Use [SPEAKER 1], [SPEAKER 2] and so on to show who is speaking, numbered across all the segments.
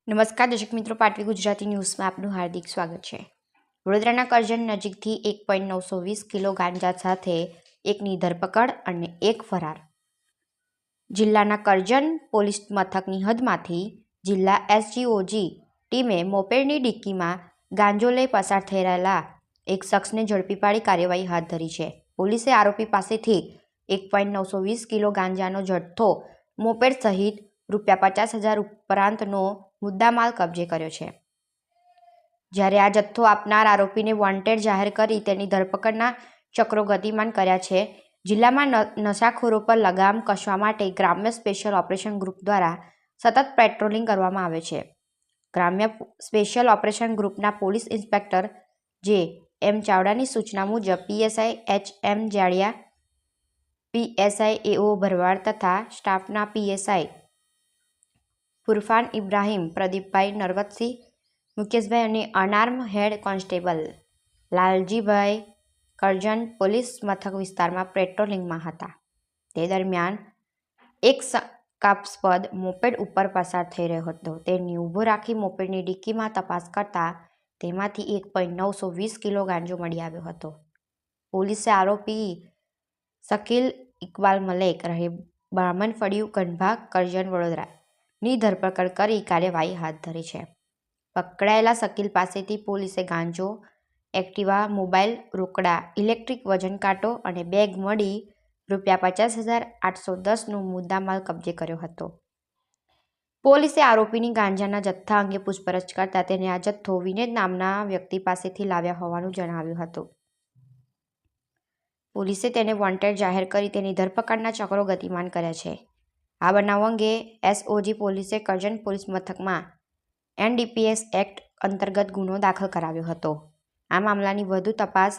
[SPEAKER 1] નમસ્કાર દર્શક મિત્રો, પાટવી ગુજરાતી ન્યૂઝમાં આપનું હાર્દિક સ્વાગત છે। વડોદરાના કરજણ નજીકથી 1.920 કિલો ગાંજા સાથે એકની ધરપકડ અને એક ફરાર। જિલ્લાના કરજણ પોલીસ મથકની હદમાંથી જિલ્લા એસજીઓજી ટીમે મોપેડની ડિક્કીમાં ગાંજો લઈ પસાર થઈ રહેલા એક શખ્સને ઝડપી પાડી કાર્યવાહી હાથ ધરી છે। પોલીસે આરોપી પાસેથી 1.920 કિલો ગાંજાનો જથ્થો, મોપેડ સહિત ₹50,000 ઉપરાંતનો મુદ્દામાલ કબજે કર્યો છે। જ્યારે આ જથ્થો આપનાર આરોપીને વોન્ટેડ જાહેર કરી તેની ધરપકડના ચક્રો ગતિમાન કર્યા છે। જિલ્લામાં નશાખોરો પર લગામ કસવા માટે ગ્રામ્ય સ્પેશિયલ ઓપરેશન ગ્રુપ દ્વારા સતત પેટ્રોલિંગ કરવામાં આવે છે। ગ્રામ્ય સ્પેશિયલ ઓપરેશન ગ્રુપના પોલીસ ઇન્સ્પેક્ટર જે.એમ. ચાવડાની સૂચના મુજબ પીએસઆઈ એચ.એમ. જાડિયા, પીએસઆઈ એ.ઓ. ભરવાડ તથા સ્ટાફના પીએસઆઈ ફુરફાન ઇબ્રાહીમ, પ્રદીપભાઈ નરવતસિંહ, મુકેશભાઈ અને unarmed head constable Laljibhai Karjan police મથક વિસ્તારમાં પેટ્રોલિંગમાં હતા। તે દરમિયાન એક શંકાસ્પદ મોપેડ ઉપર પસાર થઈ રહ્યો હતો। તેને ઊભો રાખી મોપેડની ડિક્કીમાં તપાસ કરતા તેમાંથી 1.920 કિલો ગાંજો મળી આવ્યો હતો। પોલીસે આરોપી શકીલ ઇકબાલ મલેક રહે બ્રાહ્મણ ફળિયું, ગંધા, કરજણ, વડોદરા ની ધરપકડ કરી કાર્યવાહી હાથ ધરી છે। પકડાયેલા શકીલ પાસેથી પોલીસે ગાંજો, એક્ટિવા, મોબાઈલ, રોકડા, ઇલેક્ટ્રિક વજન કાંટો અને બેગ મળી ₹50,810નો મુદ્દામાલ કબજે કર્યો હતો। પોલીસે આરોપીની ગાંજાના જથ્થા અંગે પૂછપરછ કરતા તેને આ જથ્થો વિનેત નામના વ્યક્તિ પાસેથી લાવ્યા હોવાનું જણાવ્યું હતું। પોલીસે તેને વોન્ટેડ જાહેર કરી તેની ધરપકડના ચક્રો ગતિમાન કર્યા છે। આ બનાવ અંગે એસઓજી પોલીસે કરજણ પોલીસ મથકમાં એનડીપીએસ એક્ટ અંતર્ગત ગુનો દાખલ કરાવ્યો હતો। આ મામલાની વધુ તપાસ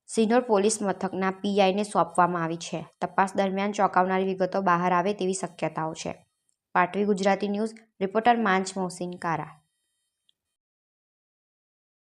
[SPEAKER 1] સિનોર પોલીસ મથકના પીઆઈને સોંપવામાં આવી છે। તપાસ દરમિયાન ચોંકાવનારી વિગતો બહાર આવે તેવી શક્યતાઓ છે। પાટવી ગુજરાતી ન્યૂઝ રિપોર્ટર માંચ મોહસિન કારા।